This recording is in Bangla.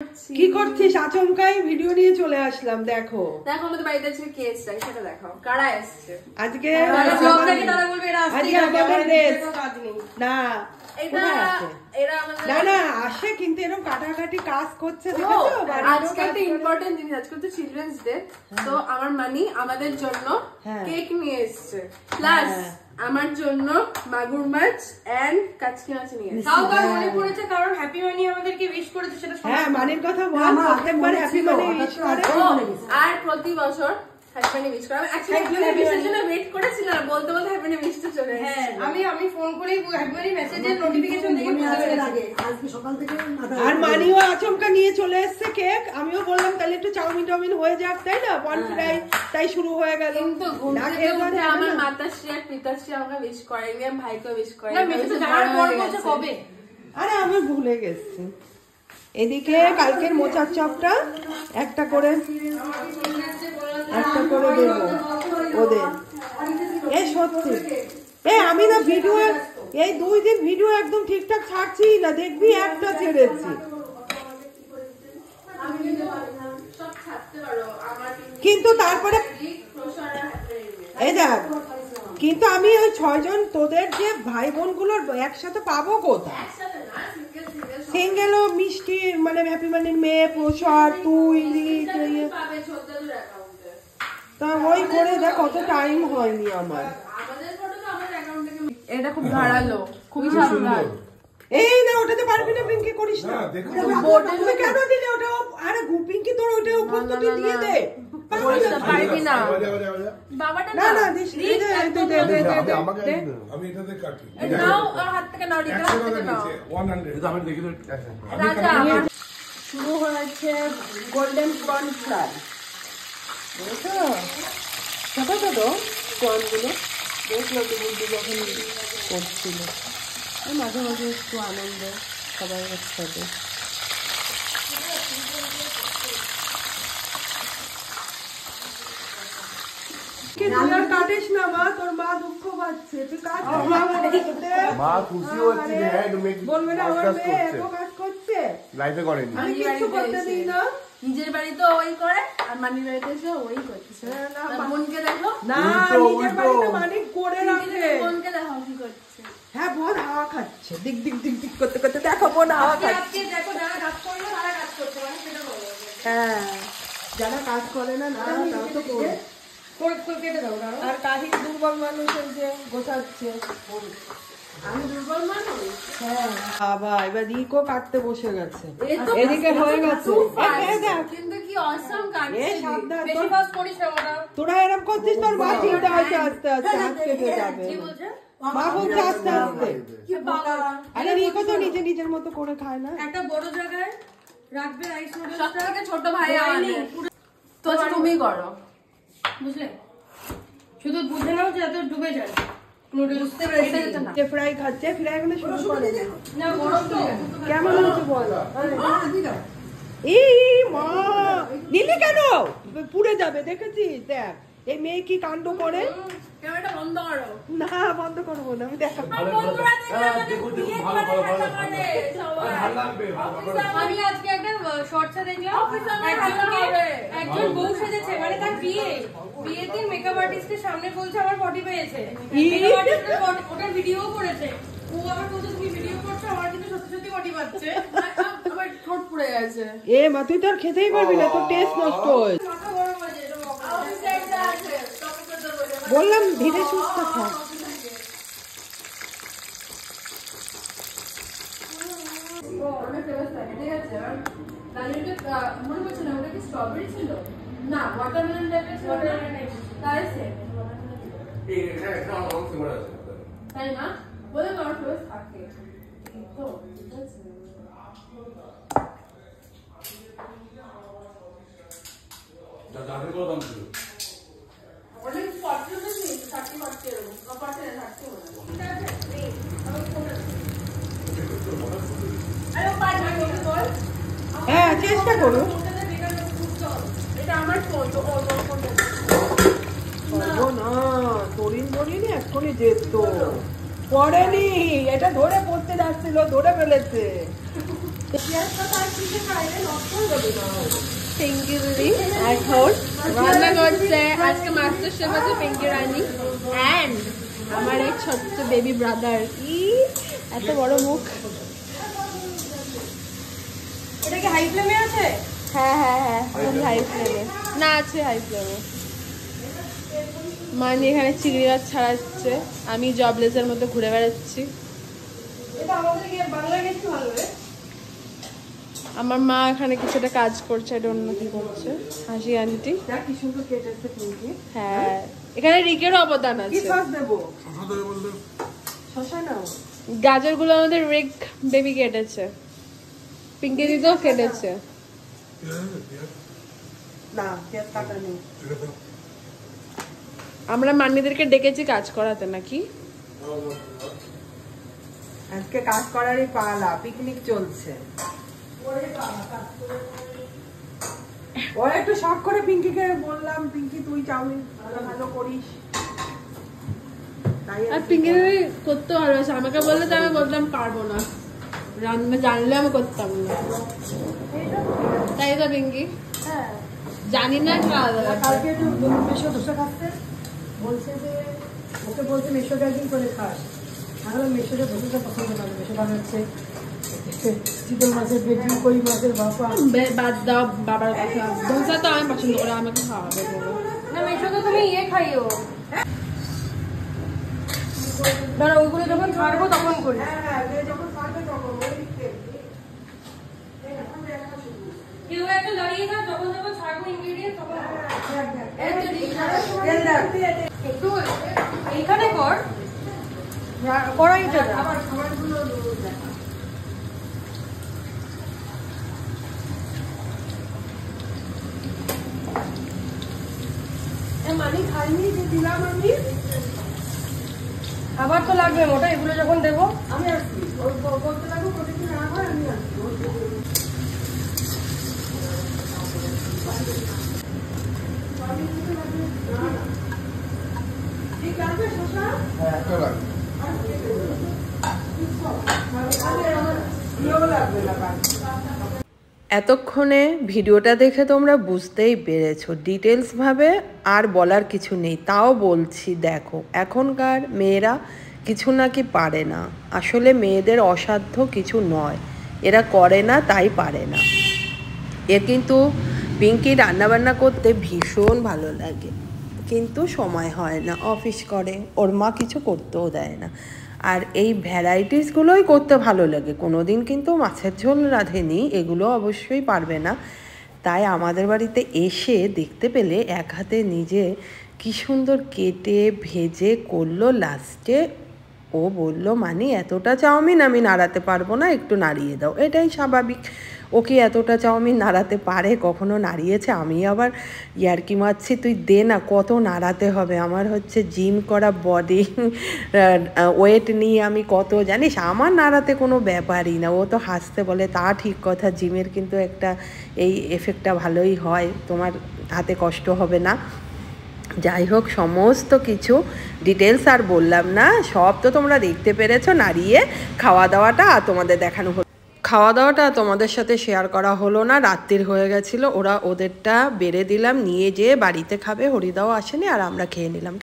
কি করছিস? আচমকাই ভিডিও নিয়ে চলে আসলাম। দেখো দেখো আমাদের বাড়িতে আজকে কে এসছে সেটা দেখাও। কারা এসছে আজকে? ব্লগটাকে তারা বলবে এরা আসছে আজকে আমাদের দেশ না এটা এরা আমাদের না না আসে, কিন্তু এরকম কাটাকাটি কাজ করছে দেখেছো? আজকে একটা ইম্পর্টেন্ট জিনিস, আজকে তো চিলড্রেন্স ডে, তো আমার মানি আমাদের জন্য কেক নিয়ে এসছে, প্লাস আমার জন্য মাগুর মাছ এন্ড কাচকি মাছ নিয়ে এসছে। তাও তার মনে পড়েছে কারণ হ্যাপি মানি আমাদেরকে উইশ করেছে, সেটা হ্যাঁ মানির কথা বল। প্রত্যেকবার হ্যাপি মানি উইশ করে আর প্রতি বছর হ্যাপি মানি উইশ করে। আমি অ্যাকচুয়ালি হ্যাপি মানির জন্য ওয়েট করেছিলাম, বলতে বলতে হ্যাপি মানি উইশ তো চলে এসেছে। হ্যাঁ আমি ফোন করে হ্যাপি মানি মেসেজের নোটিফিকেশন দেখে বুঝতে পেরেছি আজকে সকাল থেকে আর মানিও আচমকা নিয়ে চলে এসেছে কেক। আমিও বললাম তাহলে একটু চাউমিন টাউমিন হয়ে যাক, তাই না? পন ফ্রাই তাই শুরু হয়ে গেল। কিন্তু ঘুম থেকে উঠে আমার মাতাশ্রী আর পিতাশ্রী আমাকে উইশ করেনি, আমি ভাইকে উইশ করেনি। না মেসেজ যাওয়ার পর বলছে কবে। আরে আমি ভুলে গেছি। এদিকে কালকের মোচার চপটা একটা করে দেবো ওদের। এ সত্যি আমি না ভিডিও এই 2 দিন ভিডিও একদম ঠিকঠাক ছাড়ছি না, দেখবি একটা ছেড়েছি। কিন্তু তারপরে এই দেখ, কিন্তু আমি ওই 6 জন তোদের যে ভাই বোন গুলোর একসাথে পাবো কোথায়? সিঙ্গেল ও মিষ্টি মানে হ্যাপি মানির মেয়ে, প্রসাদ, তুই তা ওই করে দেখ কত টাইম হয়নি আমার। এটা খুব ধারালো, খুবই সাবধান। এই না ওটাতে পারবি না, পিঙ্কি করিস না। তুমি কেন দিলে ওটা? আরে পিঙ্কি তোর ওটা উপর তো তুই দিয়ে দে। পারবি না বাবাটা না না দিস দে দে আমি এটাতে কাটি। নাও হাত থেকে নাও, দিতে হাত থেকে নাও। 100 আমি দেখি তো। রাজা শুরু হয়েছে গোল্ডেন কর্ন ফ্রাই। বুঝছো? ছোট ছোট কর্নগুলো দেখলো তো বুদ্ধি যখন করছিল। মাঝে মাঝে একটু আনন্দ সবাই একসাথে। কাটিস না মা, তোর মা দুঃখ পাচ্ছে। তুই কাজ মা খুশি হচ্ছে যে হ্যাঁ বলবে না আমার মেয়ে এত কাজ করছে, লাইফে করেনি। আমি কিছু করতে দিই না। নিজের বাড়িতে ওই করে আর মানির বাড়িতে এসে ওই করছে। না বোনকে দেখো না, নিজের বাড়িতে মানিক করে রাখে। বোনকে দেখো কি করছে। হ্যাঁ বোন হাওয়া খাচ্ছে, দিক দিক দিক দিক করতে করতে। দেখো বোন হাওয়া খাচ্ছে। দেখো যারা কাজ করে না তারা কাজ করছে, মানে সেটা বলো। হ্যাঁ যারা কাজ করে না না তারা তো করে কেটে দাও। আর কাহিনী দুর্বল মানুষের যে গোছাচ্ছে। আমি দুর্বল মানুষ। হ্যাঁ বাবা এবার রিকো কাটতে বসে গেছে, এদিকে হয়ে গেছে। কিন্তু কি অসম কাটছে। সাবধান, বেশি ফাস্ট করিস না ওটা। তোরা এরকম করছিস তোর মা চিন্তা হচ্ছে আস্তে আস্তে হাত কেটে যাবে। কি বলছে? মা বলছে আস্তে আস্তে। কি বাবা, আরে রিকো তো নিজের মতো করে খায় না। একটা বড় জায়গায় রাখবে রাইস নুডলস। সবথেকে ছোট ভাই আমাদের, তো তুমি করো বুঝলে? শুধু বুঝে নাও যে এত ডুবে যায় নুডলস। যে ফ্রাই খাচ্ছে, ফ্রাই মানে শুরু করে না গরম তো কেমন হচ্ছে বল। এই মা নিলি কেন? পুড়ে যাবে, দেখেছিস? দেখ এই মেয়ে কি কাণ্ড করে। ক্যামেরাটা বন্ধ করো। না বন্ধ করবো না, আমি দেখাবো। আমি আজকে একটা শর্টসে দেখলাম একজন বউ সেজেছে, মানে তার বিয়েতে মেকআপ আর্টিস্টের সামনে বলছে আমার পটি পেয়েছে। মেকআপ আর্টিস্ট ওটার ভিডিও করেছে। ও আবার বলছে তুমি ভিডিও করছো, আমার কিন্তু সত্যি সত্যি পটি পাচ্ছে। আমার ঠোঁট পুড়ে গেছে। এ মা তুই তো আর খেতেই পারবি না, তোর টেস্ট নষ্ট হয়েছে। মাথা গরম হয়ে যায়। বললাম ধীরে সুস্থ থাক। মনে করছে না ওটা কি স্ট্রবেরি ছিল না ওয়াটারমেলন টাইপের ছিল, তাই তাই না বলে আমার ফেভারিট থাকে তো দাঁড়িয়ে করে দাম ছিল অনেক 40 রুপিস নেই, 30 40 এরকম 30 ঠিক আছে। আরে পাই না বল। হ্যাঁ চেষ্টা করো। এটা আমার ফোন, তো ও ফোন না তরিন বলিনি এক্ষুনি যেত পড়েনি, এটা ধরে পড়তে যাচ্ছিল, ধরে ফেলেছে। পিঙ্কি দিদি এখন রান্না করছে। আজকে মাস্টার শেফ আছে পিঙ্কি রানী অ্যান্ড আমার এক ছোট্ট বেবি ব্রাদার। এত বড় মুখ। এটা কি হাই ফ্লেমে আছে? হ্যাঁ হ্যাঁ হ্যাঁ, খুবই হাই ফ্লেমে না আছে, হাই ফ্লেমে। মানে এখানে চিংড়ি মাছ ছাড়াচ্ছে, আমি জবলেসের মধ্যে ঘুরে বেড়াচ্ছি। এটা আমাদের কি বাংলা গেছে ভালো রে? আমার মা এখানে কিছুটা কাজ করছে, এটা অন্য কি করছে হাসি আন্টি। দেখ কি সুন্দর কেটেছে পিঙ্কি। হ্যাঁ, এখানে রিকেরও অবদান কি আছে। সস দেবো? শসা নাও। গাজরগুলো আমাদের রিক বেবি কেটেছে, পিঙ্কি দিদিও কেটেছে। না পেঁয়াজ কাটা নেই। আমরা মান্নিদেরকে ডেকেছি কাজ করাতে নাকি? আজকে কাজ করারই পালা, পিকনিক চলছে। ওরা একটু শখ করে পিঙ্কিকে বললাম, পিঙ্কি তুই চাউমিন ভালো করিস। আর পিঙ্কি দিদি করতে ভালোবাসে, আমাকে বললে তো আমি বলতাম পারবো না, রান্না জানলে আমি করতাম না। তাই তো পিঙ্কি? হ্যাঁ, জানি না কালকে একটু মেশো ধোসা খাচ্ছে, বলছে যে ওকে বলছে মেশোটা একদিন করে খাস। তাহলে মেশোটা ধোসাটা পছন্দ করে, মেশো বানাচ্ছে চিতল মাছের পেটি, কই মাছের ভাপা। বাদ দাও বাবার কথা, ধোসা তো আমি পছন্দ করি, আমাকে খাওয়াবে বলো। না মেশো তো তুমি খাইও। দাঁড়া, ওইগুলো যখন ছাড়বো তখন করি। যখন খাবে তখন কেউ একটা দাঁড়িয়ে থাক, যখন যখন ছাড়বো ইনগ্রেডিয়েন্ট তখন একটু এইখানে কর, কড়াইটা আবার খাবারগুলো দেখা। মানি খাইনি যে দিলাম আমি, আবার তো লাগবে মোটা, এগুলো যখন দেবো। আমি আসছি বলতে লাগবো প্রতিদিন না হয় আমি আসছি। ঠিক লাগবে শশা? হ্যাঁ, একটা লাগবে। এতক্ষণে ভিডিওটা দেখে তোমরা বুঝতেই পেরেছো ডিটেলসভাবে আর বলার কিছু নেই, তাও বলছি দেখো এখনকার মেয়েরা কিছু নাকি পারে না। আসলে মেয়েদের অসাধ্য কিছু নয়, এরা করে না তাই পারে না। কিন্তু পিঙ্কি রান্নাবান্না করতে ভীষণ ভালো লাগে, কিন্তু সময় হয় না, অফিস করে, ওর মা কিছু করতেও দেয় না। আর এই ভ্যারাইটিসগুলোই করতে ভালো লাগে, কোনো দিন কিন্তু মাছের ঝোল রাঁধেনি, এগুলো অবশ্যই পারবে না। তাই আমাদের বাড়িতে এসে দেখতে পেলে এক হাতে নিজে কি সুন্দর কেটে ভেজে করলো। লাস্টে ও বলল মানে এতটা চাউমিন আমি নাড়াতে পারবো না, একটু নাড়িয়ে দাও। এটাই স্বাভাবিক, ও কি এতটা চাউমিন নাড়াতে পারে? কখনো নাড়িয়েছে? আমি আবার ইয়ার্কি মারছি, তুই দে না, কত নাড়াতে হবে, আমার হচ্ছে জিম করা বডি, ওয়েট নিয়ে আমি কত জানিস, আমার নাড়াতে কোনো ব্যাপারই না। ও তো হাসতে বলে তা ঠিক কথা, জিমের কিন্তু একটা এই এফেক্টটা ভালোই হয়, তোমার হাতে কষ্ট হবে না। যাই হোক, সমস্ত কিছু ডিটেলস আর বললাম না, সব তো তোমরা দেখতে পেরেছো। নাড়িয়ে খাওয়া দাওয়াটা তোমাদের দেখানো হলো, খাওয়া দাওয়াটা তোমাদের সাথে শেয়ার করা হলো না, রাত্রির হয়ে গেছিলো। ওদেরটা বেড়ে দিলাম, নিয়ে যেয়ে বাড়িতে খাবে, হরিদাও আসেনি আর আমরা খেয়ে নিলাম।